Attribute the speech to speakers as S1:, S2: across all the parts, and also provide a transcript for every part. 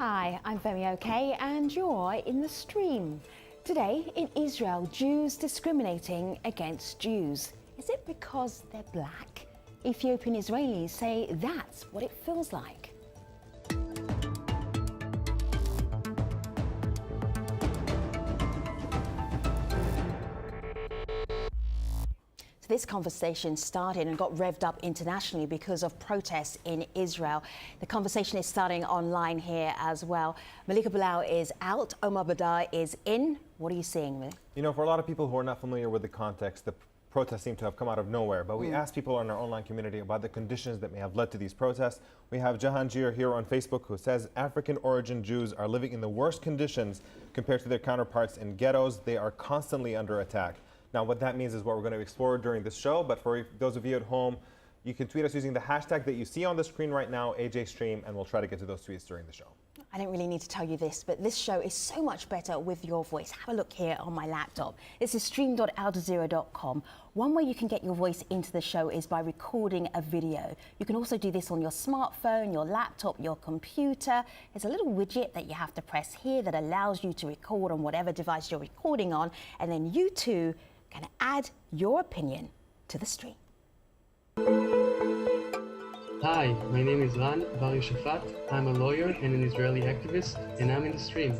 S1: Hi, I'm very okay, and you're in the stream. Today, in Israel, Jews discriminating against Jews. Is it because they're black? Ethiopian Israelis say that's what it feels like. So this conversation started and got revved up internationally because of protests in Israel. The conversation is starting online here as well. Malika Bilal is out, Omar Badar is in. What are you seeing, Malika?
S2: You know, for a lot of people who are not familiar with the context, the protests seem to have come out of nowhere. But we asked people in our online community about the conditions that may have led to these protests. We have Jahangir here on Facebook who says African origin Jews are living in the worst conditions compared to their counterparts in ghettos. They are constantly under attack. Now, what that means is what we're going to explore during this show. But for those of you at home, you can tweet us using the hashtag that you see on the screen right now, AJStream, and we'll try to get to those tweets during the show.
S1: I don't really need to tell you this, but this show is so much better with your voice. Have a look here on my laptop. This is stream.aljazeera.com. One way you can get your voice into the show is by recording a video. You can also do this on your smartphone, your laptop, your computer. There's a little widget that you have to press here that allows you to record on whatever device you're recording on, and then you too can add your opinion to the stream.
S3: Hi, my name is Ran Bar Shafat. I'm a lawyer and an Israeli activist, and I'm in the stream.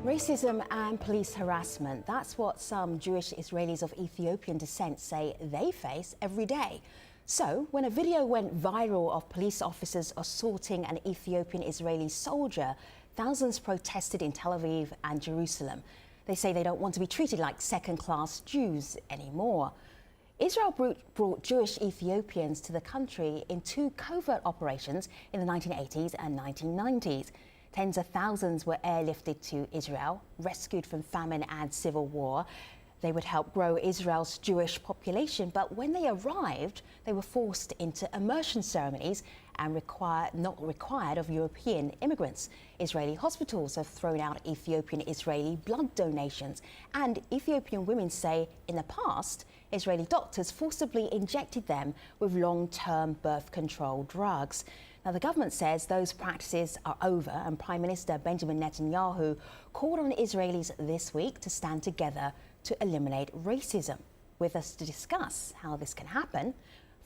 S1: Racism and police harassment, that's what some Jewish Israelis of Ethiopian descent say they face every day. So, when a video went viral of police officers assaulting an Ethiopian Israeli soldier, thousands protested in Tel Aviv and Jerusalem. They say they don't want to be treated like second-class Jews anymore. Israel brought Jewish Ethiopians to the country in two covert operations in the 1980s and 1990s. Tens of thousands were airlifted to Israel, rescued from famine and civil war. They would help grow Israel's Jewish population, but when they arrived, they were forced into immersion ceremonies and not required of European immigrants. Israeli hospitals have thrown out Ethiopian-Israeli blood donations, and Ethiopian women say in the past, Israeli doctors forcibly injected them with long-term birth control drugs. Now, the government says those practices are over, and Prime Minister Benjamin Netanyahu called on Israelis this week to stand together to eliminate racism. With us to discuss how this can happen,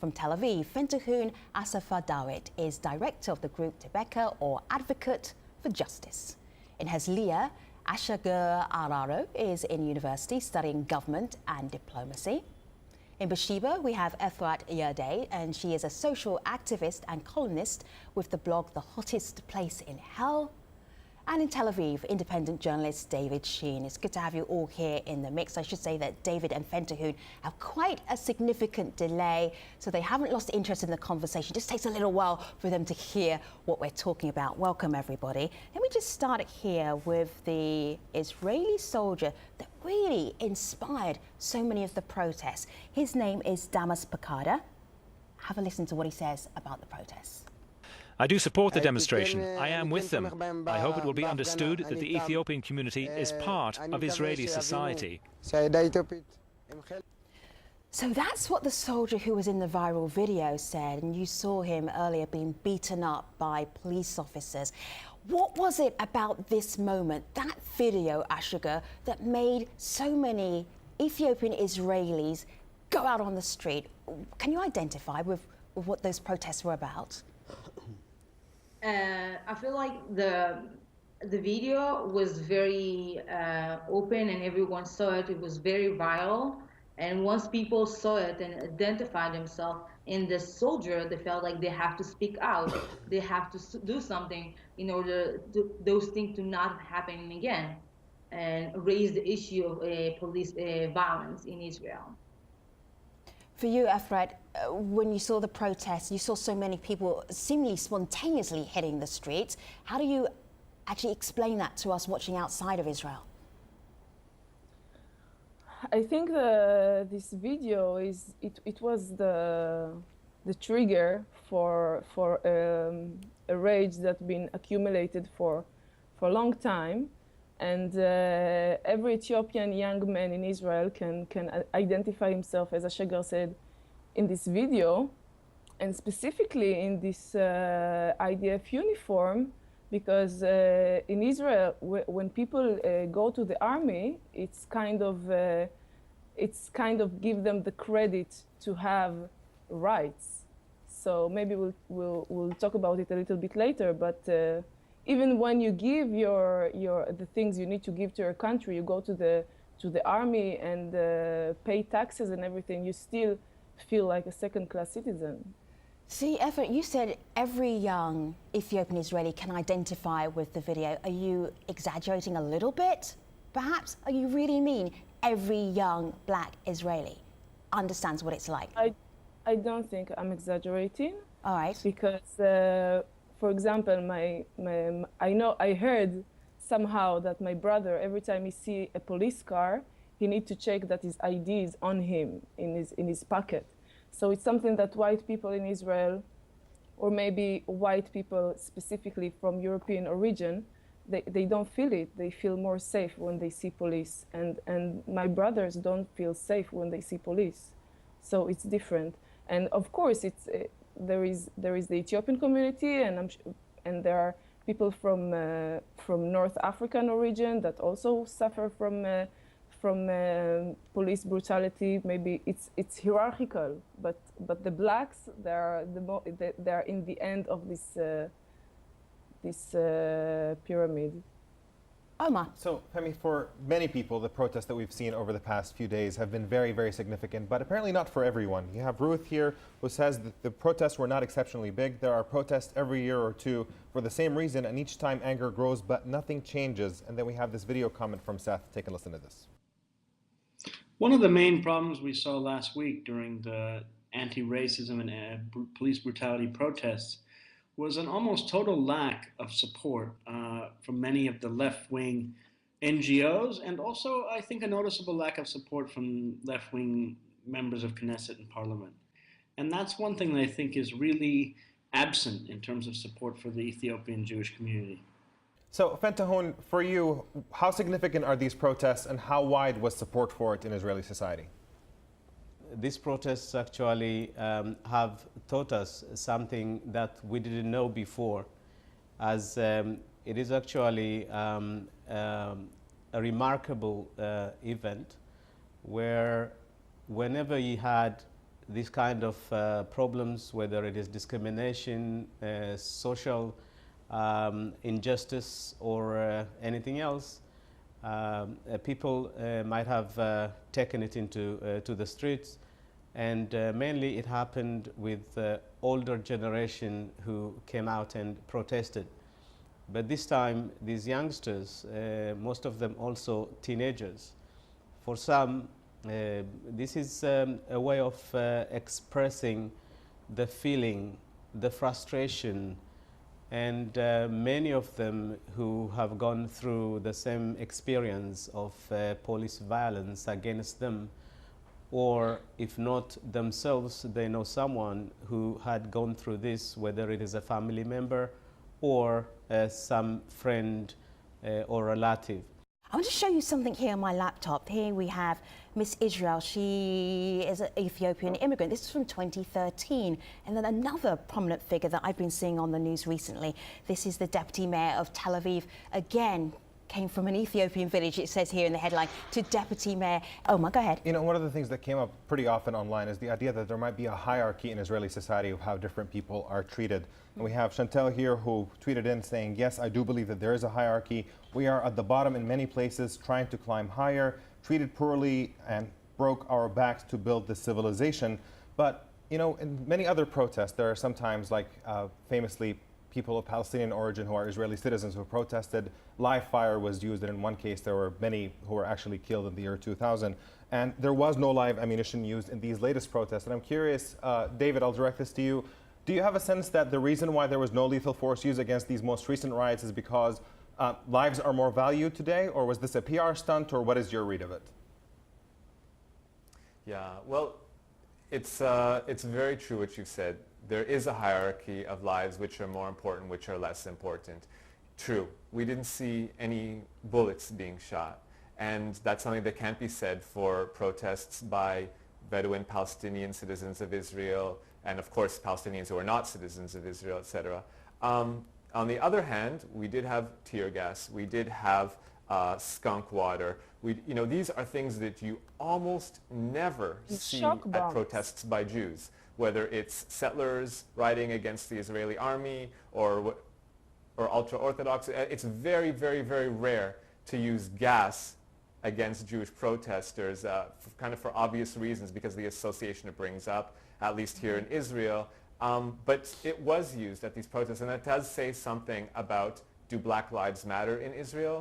S1: from Tel Aviv, Fentahun Asafa Dawit is director of the group Tebeka, or Advocate for Justice. In Herzliya, Ashager Araro is in university studying government and diplomacy. In Beersheba, we have Efrat Yardeh, and she is a social activist and columnist with the blog The Hottest Place in Hell. And in Tel Aviv, independent journalist David Sheen. It's good to have you all here in the mix. I should say that David and Fentahun have quite a significant delay, so they haven't lost interest in the conversation. It just takes a little while for them to hear what we're talking about. Welcome, everybody. Let me just start here with the Israeli soldier that really inspired so many of the protests. His name is Damas Pakada. Have a listen to what he says about the protests.
S4: I do support the demonstration. I am with them. I hope it will be understood that the Ethiopian community is part of Israeli society.
S1: So that's what the soldier who was in the viral video said, and you saw him earlier being beaten up by police officers. What was it about this moment, that video, Ashager, that made so many Ethiopian Israelis go out on the street? Can you identify with what those protests were about?
S5: I feel like the video was very open and everyone saw it. It was very viral. And once people saw it and identified themselves in the soldier, they felt like they have to speak out. They have to do something in order to those things to not happen again, and raise the issue of police violence in Israel.
S1: For you, Efrat, when you saw the protests, you saw so many people seemingly spontaneously hitting the streets. How do you actually explain that to us watching outside of Israel?
S6: I think this video it was the trigger for a rage that's been accumulated for a long time, and every Ethiopian young man in Israel can identify himself, as Ashager said, in this video, and specifically in this IDF uniform, because in Israel, when people go to the army, it's kind of give them the credit to have rights. So maybe we'll talk about it a little bit later. But even when you give the things you need to give to your country, you go to the army and pay taxes and everything, you still feel like a second-class citizen.
S1: See, Efrat, you said every young Ethiopian Israeli can identify with the video. Are you exaggerating a little bit? Perhaps? Are you really mean every young black Israeli understands what it's like?
S6: I don't think I'm exaggerating.
S1: All right.
S6: Because, for example, I heard somehow that my brother, every time he see a police car, he needs to check that his ID is on him, in his pocket. So it's something that white people in Israel, or maybe white people specifically from European origin, they don't feel it. They feel more safe when they see police. And my brothers don't feel safe when they see police. So it's different. And of course, there is the Ethiopian community, and there are people from North African origin that also suffer from police brutality. Maybe it's hierarchical, but the blacks, they are in the end of this pyramid.
S1: Omar.
S2: So, Femi, for many people, the protests that we've seen over the past few days have been very, very significant, but apparently not for everyone. You have Ruth here who says that the protests were not exceptionally big. There are protests every year or two for the same reason, and each time anger grows, but nothing changes. And then we have this video comment from Seth. Take a listen to this.
S7: One of the main problems we saw last week during the anti-racism and police brutality protests was an almost total lack of support from many of the left-wing NGOs, and also, I think, a noticeable lack of support from left-wing members of Knesset and Parliament. And that's one thing that I think is really absent in terms of support for the Ethiopian Jewish community.
S2: So, Fentahun, for you, how significant are these protests, and how wide was support for it in Israeli society?
S8: These protests actually have taught us something that we didn't know before, as it is actually a remarkable event where whenever you had these kind of problems, whether it is discrimination, social injustice, or anything else, people might have taken it into to the streets, and mainly it happened with the older generation who came out and protested. But this time, these youngsters, most of them also teenagers, for some, this is a way of expressing the feeling, the frustration, and many of them who have gone through the same experience of police violence against them, or if not themselves, they know someone who had gone through this, whether it is a family member or some friend or relative.
S1: I want to show you something here on my laptop. Here we have Miss Israel. She is an Ethiopian immigrant. This is from 2013. And then another prominent figure that I've been seeing on the news recently. This is the deputy mayor of Tel Aviv. Again, came from an Ethiopian village, it says here in the headline, to deputy mayor. Omar, go ahead.
S2: You know, one of the things that came up pretty often online is the idea that there might be a hierarchy in Israeli society of how different people are treated. And we have Chantel here who tweeted in saying, yes, I do believe that there is a hierarchy. We are at the bottom in many places, trying to climb higher, treated poorly, and broke our backs to build this civilization. But, you know, in many other protests, there are sometimes, like famously, people of Palestinian origin who are Israeli citizens who protested. Live fire was used, and in one case there were many who were actually killed in the year 2000. And there was no live ammunition used in these latest protests. And I'm curious, David, I'll direct this to you. Do you have a sense that the reason why there was no lethal force used against these most recent riots is because lives are more valued today, or was this a PR stunt, or what is your read of it?
S9: Yeah, well, it's very true what you said. There is a hierarchy of lives which are more important, which are less important. True, we didn't see any bullets being shot, and that's something that can't be said for protests by Bedouin Palestinian citizens of Israel, and of course Palestinians who are not citizens of Israel, etc. On the other hand, we did have tear gas, we did have skunk water. These are things that you almost never see at protests by Jews, whether it's settlers riding against the Israeli army or ultra-Orthodox. It's very, very, very rare to use gas against Jewish protesters, kind of for obvious reasons, because of the association it brings up, at least here in Israel. But it was used at these protests, and that does say something about, do Black Lives Matter in Israel?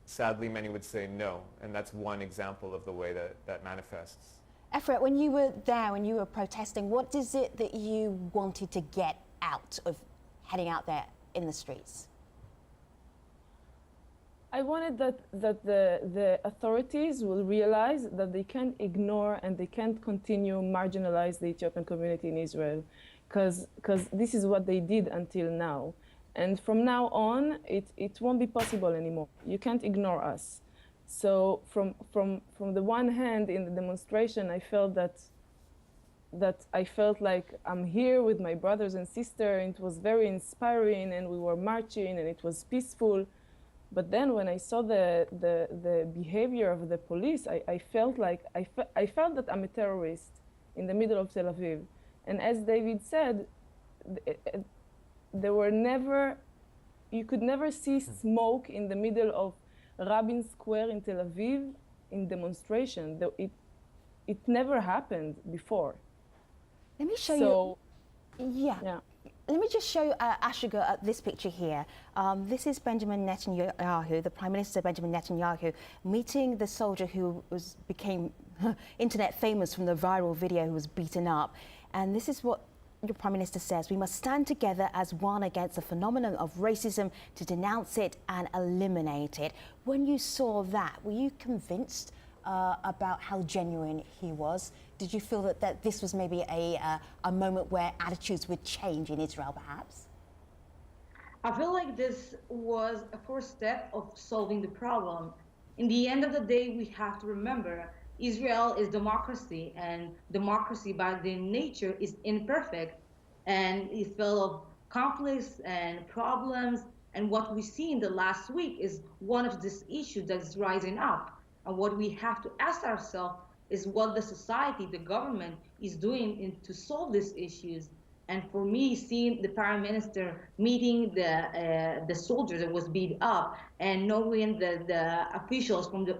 S9: Sadly, many would say no, and that's one example of the way that manifests.
S1: Efrat, when you were there, when you were protesting, what is it that you wanted to get out of heading out there in the streets?
S6: I wanted that the authorities will realize that they can't ignore and they can't continue marginalize the Ethiopian community in Israel, because this is what they did until now. And from now on, it won't be possible anymore. You can't ignore us. So from the one hand, in the demonstration, I felt I felt like I'm here with my brothers and sisters, and it was very inspiring, and we were marching, and it was peaceful. But then when I saw the behavior of the police, I felt that I'm a terrorist in the middle of Tel Aviv. And as David said, you could never see smoke in the middle of Rabin Square in Tel Aviv in demonstration. Though it never happened before.
S1: Let me show you. Yeah. Let me just show you, Ashiga, this picture here. This is Benjamin Netanyahu, the Prime Minister Benjamin Netanyahu, meeting the soldier who became internet famous from the viral video who was beaten up. And this is what your Prime Minister says: we must stand together as one against the phenomenon of racism, to denounce it and eliminate it. When you saw that, were you convinced about how genuine he was? Did you feel that this was maybe a moment where attitudes would change in Israel, perhaps?
S5: I feel like this was a first step of solving the problem. In the end of the day, we have to remember Israel is democracy, and democracy by their nature is imperfect, and it's full of conflicts and problems. And what we see in the last week is one of these issues that's rising up. And what we have to ask ourselves is what the society, the government, is doing to solve these issues. And for me, seeing the Prime Minister meeting the soldier that was beat up, and knowing that the officials from the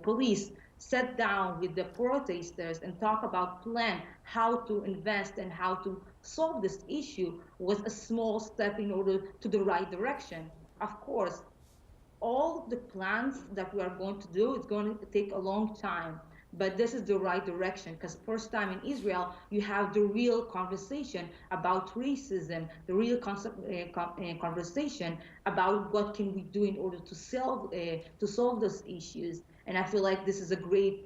S5: police sat down with the protesters and talk about plan how to invest and how to solve this issue, was a small step in order to the right direction. Of course, all the plans that we are going to do is going to take a long time, but this is the right direction, because first time in Israel, you have the real conversation about racism, the real conversation about what can we do in order to solve those issues. And I feel like this is a great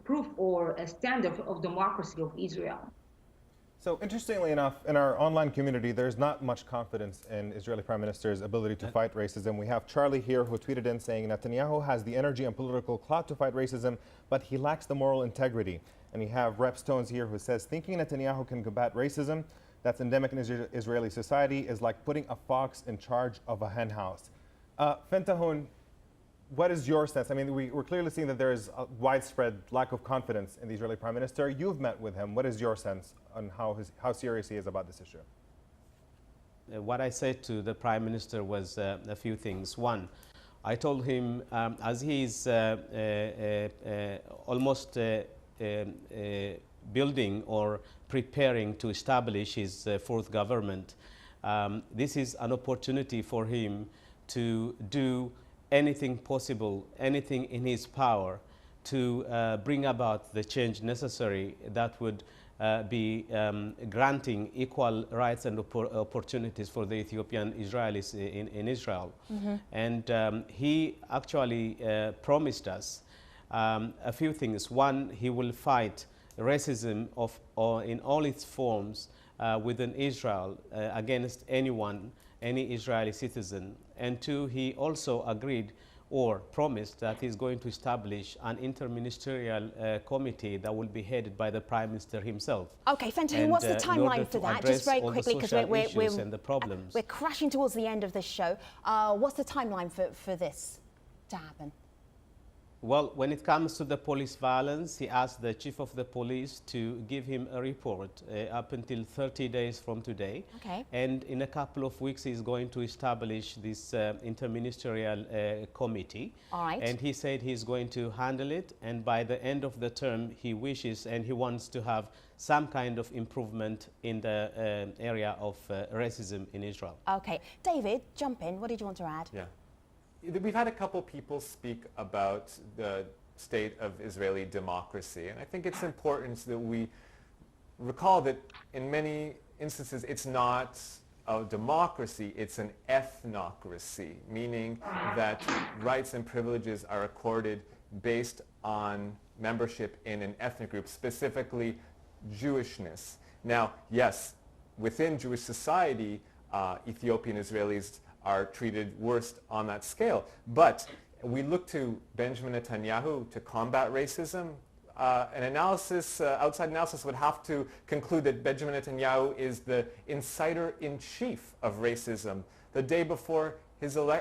S5: proof or a standard of democracy of Israel.
S2: So interestingly enough, in our online community, there's not much confidence in Israeli Prime Minister's ability to fight racism. We have Charlie here who tweeted in saying Netanyahu has the energy and political clout to fight racism, but he lacks the moral integrity. And we have Rep Stones here who says thinking Netanyahu can combat racism that's endemic in Israeli society is like putting a fox in charge of a hen house. Fentahun, what is your sense? I mean, we're clearly seeing that there is a widespread lack of confidence in the Israeli Prime Minister. You've met with him. What is your sense on how serious he is about this issue?
S8: What I said to the Prime Minister was a few things. One, I told him as he's almost building or preparing to establish his fourth government, this is an opportunity for him to do anything possible, anything in his power to bring about the change necessary that would be granting equal rights and opportunities for the Ethiopian Israelis in Israel. Mm-hmm. And he actually promised us a few things. One, he will fight racism in all its forms within Israel against anyone, any Israeli citizen. And two, he also agreed or promised that he's going to establish an interministerial committee that will be headed by the Prime Minister himself.
S1: Okay, Fenton, what's the timeline for that? Just very quickly, because we're crashing towards the end of this show. What's the timeline for this to happen?
S8: Well, when it comes to the police violence, he asked the chief of the police to give him a report up until 30 days from today.
S1: Okay.
S8: And in a couple of weeks, he's going to establish this interministerial committee.
S1: All right.
S8: And he said he's going to handle it. And by the end of the term, he wishes and he wants to have some kind of improvement in the area of racism in Israel.
S1: Okay. David, jump in. What did you want to add?
S9: Yeah. We've had a couple people speak about the state of Israeli democracy, and I think it's important that we recall that in many instances it's not a democracy, it's an ethnocracy, meaning that rights and privileges are accorded based on membership in an ethnic group, specifically Jewishness. Now, yes, within Jewish society, Ethiopian Israelis are treated worst on that scale. But we look to Benjamin Netanyahu to combat racism. An analysis, outside analysis would have to conclude that Benjamin Netanyahu is the inciter-in-chief of racism. The day before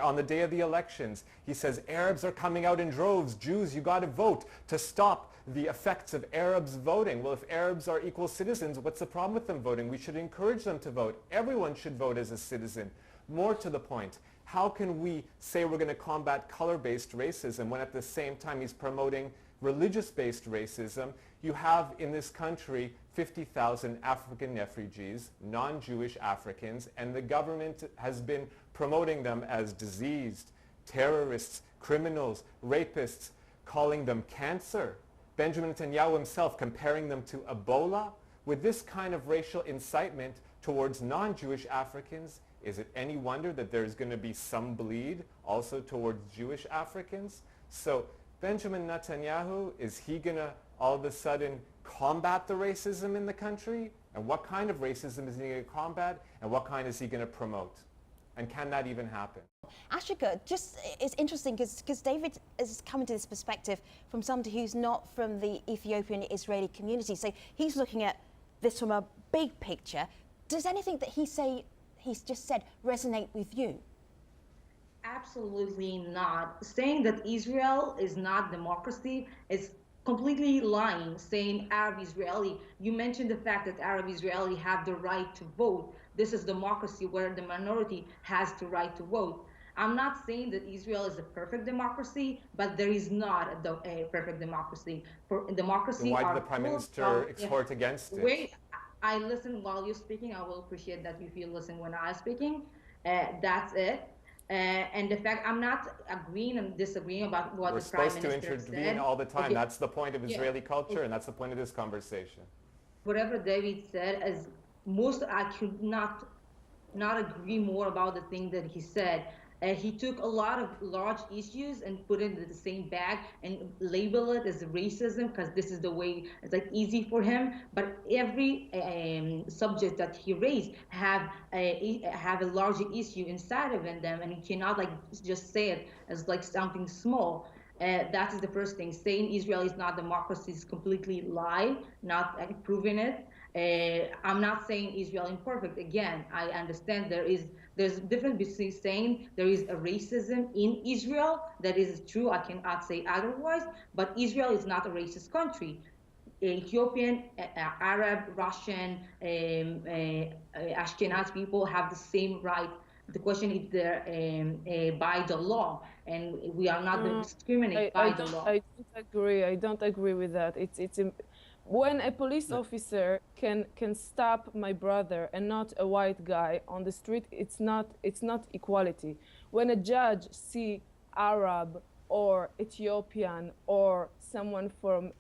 S9: on the day of the elections, he says, Arabs are coming out in droves. Jews, you got to vote to stop the effects of Arabs voting. Well, if Arabs are equal citizens, what's the problem with them voting? We should encourage them to vote. Everyone should vote as a citizen. More to the point, how can we say we're going to combat color-based racism when at the same time he's promoting religious-based racism? You have in this country 50,000 African refugees, non-Jewish Africans, and the government has been promoting them as diseased, terrorists, criminals, rapists, calling them cancer. Benjamin Netanyahu himself comparing them to Ebola. With this kind of racial incitement towards non-Jewish Africans, is it any wonder that there's going to be some bleed also towards Jewish Africans? So Benjamin Netanyahu, is he going to all of a sudden combat the racism in the country? And what kind of racism is he going to combat? And what kind is he going to promote? And can that even happen?
S1: Ashika, just it's interesting because David is coming to this perspective from somebody who's not from the Ethiopian Israeli community. So he's looking at this from a big picture. Does anything that he's just said resonate with you?
S5: Absolutely not. Saying that Israel is not democracy is completely lying. Saying Arab Israeli, you mentioned the fact that Arab Israeli have the right to vote. This is democracy where the minority has the right to vote. I'm not saying that Israel is a perfect democracy, but there is not a perfect democracy. For democracy,
S9: then why did the Prime Minister exhort against it?
S5: Wait, I listen while you're speaking. I will appreciate that if you listen when I'm speaking. That's it. And the fact I'm not agreeing and disagreeing about what the Prime Minister said.
S9: We're supposed to intervene all the time. Okay. That's the point of Israeli culture, and that's the point of this conversation.
S5: Whatever David said, as most I could not agree more about the thing that he said. He took a lot of large issues and put it in the same bag and label it as racism because this is the way it's like easy for him. But every subject that he raised have a larger issue inside of them, and he cannot like just say it as like something small. That is the first thing. Saying Israel is not democracy is completely lie, not proving it. I'm not saying Israel imperfect. Again, I understand there's a difference between saying there is a racism in Israel. That is true. I cannot say otherwise. But Israel is not a racist country. Ethiopian, Arab, Russian, Ashkenaz people have the same right. The question is they're by the law, and we are not discriminated by the law.
S6: I don't agree. I don't agree with that. When a police officer can stop my brother and not a white guy on the street, it's not equality. When a judge see Arab or Ethiopian or someone from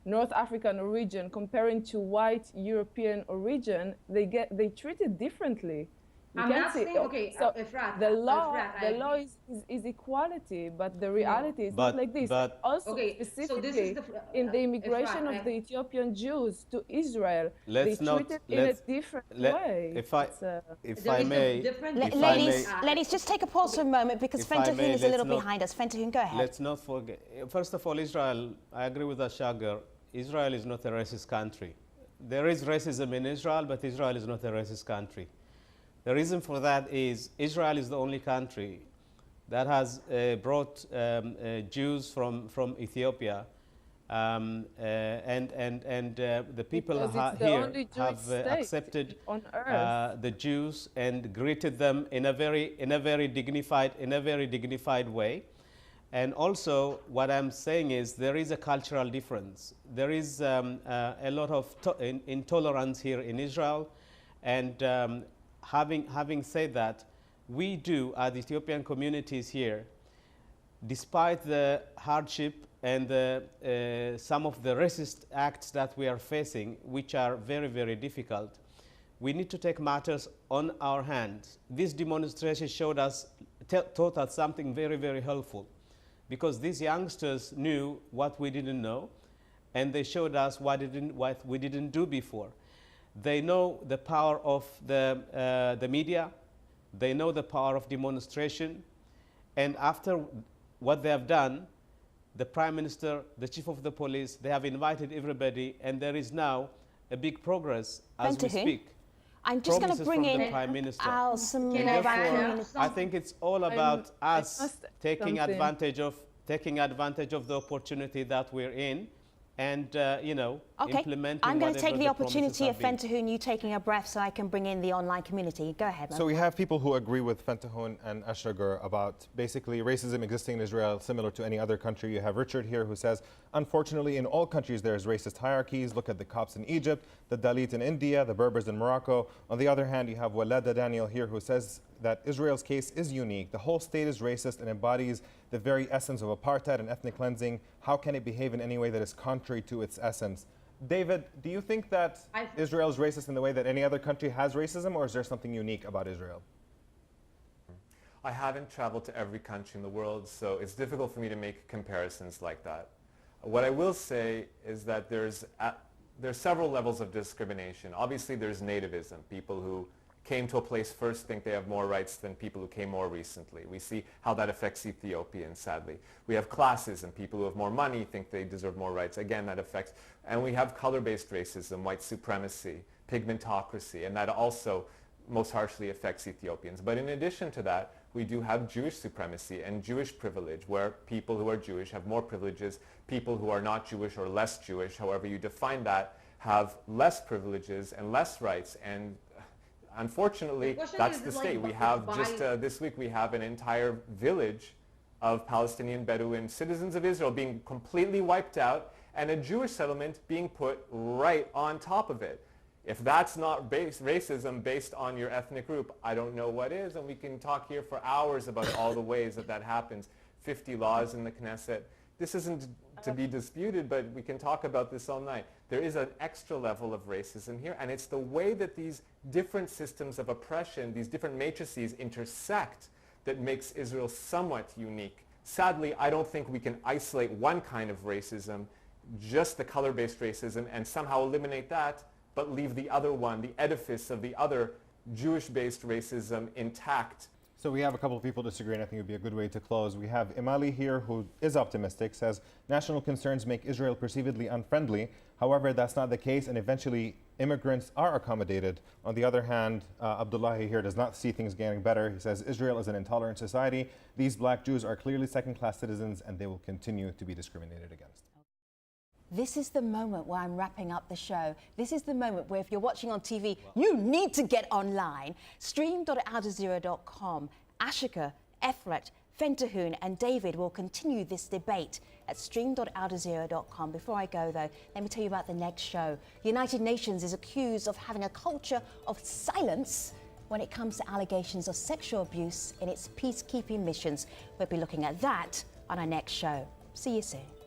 S6: North African origin comparing to white European origin, they treat it differently. You
S5: I'm
S6: can't
S5: not
S6: see.
S5: saying, okay,
S6: So
S5: Efrat,
S6: the law,
S5: Efrat,
S6: the law is equality, but the reality is
S8: But-
S6: not like this.
S8: but-
S6: Also,
S5: okay, so this is
S6: specifically
S5: the
S6: in the immigration
S5: Efrat,
S6: of the Ethiopian Jews to Israel, they
S8: let's not
S6: treated in a
S8: let's
S6: different
S8: let,
S6: way.
S8: if I
S6: It's,
S8: if
S5: there
S8: I
S5: is a
S8: may
S5: difference
S8: if
S5: between,
S8: I
S1: Ladies,
S8: may
S1: ladies, just take a pause for a moment because
S8: If I
S1: Fentahun
S8: may,
S1: is a little
S8: let's not-
S1: behind us. Fentahun, go ahead.
S8: Let's not forget. First of all, Israel. I agree with Ashagar. Israel is not a racist country. There is racism in Israel, but Israel is not a racist country. The reason for that is Israel is the only country that has brought Jews from Ethiopia, and the people
S6: Because it's the
S8: here
S6: only Jewish
S8: have
S6: state
S8: accepted
S6: on earth.
S8: the Jews and greeted them in a very dignified way. And also, what I'm saying is there is a cultural difference. There is a lot of intolerance here in Israel, and having said that, we do, as Ethiopian communities here, despite the hardship and some of the racist acts that we are facing, which are very, very difficult, we need to take matters on our hands. This demonstration showed us, taught us something very, very helpful, because these youngsters knew what we didn't know, and they showed us what we didn't do before. They know the power of the media. They know the power of demonstration. And after what they have done, the Prime Minister, the Chief of the Police, they have invited everybody, and there is now a big progress as we speak.
S1: I'm just going to bring in
S8: Prime Minister.
S1: some
S8: I think it's all about us taking advantage of the opportunity that we're in, and implementing.
S1: I'm going to take the opportunity of Fentahun, you taking a breath, so I can bring in the online community. Go ahead.
S2: So we have people who agree with Fentahun and Ashagar about basically racism existing in Israel similar to any other country. You have Richard here who says, unfortunately, in all countries there is racist hierarchies. Look at the Copts in Egypt, the Dalit in India, the Berbers in Morocco. On the other hand, you have Walada Daniel here who says that Israel's case is unique. The whole state is racist and embodies the very essence of apartheid and ethnic cleansing. How can it behave in any way that is contrary to its essence? David, do you think that Israel is racist in the way that any other country has racism, or is there something unique about Israel?
S9: I haven't traveled to every country in the world, so it's difficult for me to make comparisons like that. What I will say is that there's several levels of discrimination. Obviously, there's nativism, people who came to a place first think they have more rights than people who came more recently. We see how that affects Ethiopians, sadly. We have classism, people who have more money think they deserve more rights. Again, that affects. And we have color-based racism, white supremacy, pigmentocracy, and that also most harshly affects Ethiopians. But in addition to that, we do have Jewish supremacy and Jewish privilege, where people who are Jewish have more privileges, people who are not Jewish or less Jewish, however you define that, have less privileges and less rights. And unfortunately, that's the state. We have just this week we have an entire village of Palestinian Bedouin citizens of Israel being completely wiped out, and a Jewish settlement being put right on top of it. If that's not racism based on your ethnic group, I don't know what is, and we can talk here for hours about all the ways that happens. 50 laws in the Knesset. This isn't to be disputed, but we can talk about this all night. There is an extra level of racism here, and it's the way that these different systems of oppression, these different matrices intersect, that makes Israel somewhat unique. Sadly, I don't think we can isolate one kind of racism, just the color-based racism, and somehow eliminate that, but leave the other one, the edifice of the other Jewish-based racism, intact.
S2: So we have a couple of people disagreeing. I think it would be a good way to close. We have Imali here, who is optimistic, says national concerns make Israel perceivedly unfriendly. However, that's not the case, and eventually immigrants are accommodated. On the other hand, Abdullahi here does not see things getting better. He says Israel is an intolerant society. These black Jews are clearly second-class citizens, and they will continue to be discriminated against.
S1: This is the moment where I'm wrapping up the show. This is the moment where if you're watching on TV, you need to get online. Stream.aljazeera.com. Ashika, Efrat, Fentahun and David will continue this debate at stream.aljazeera.com. Before I go, though, let me tell you about the next show. The United Nations is accused of having a culture of silence when it comes to allegations of sexual abuse in its peacekeeping missions. We'll be looking at that on our next show. See you soon.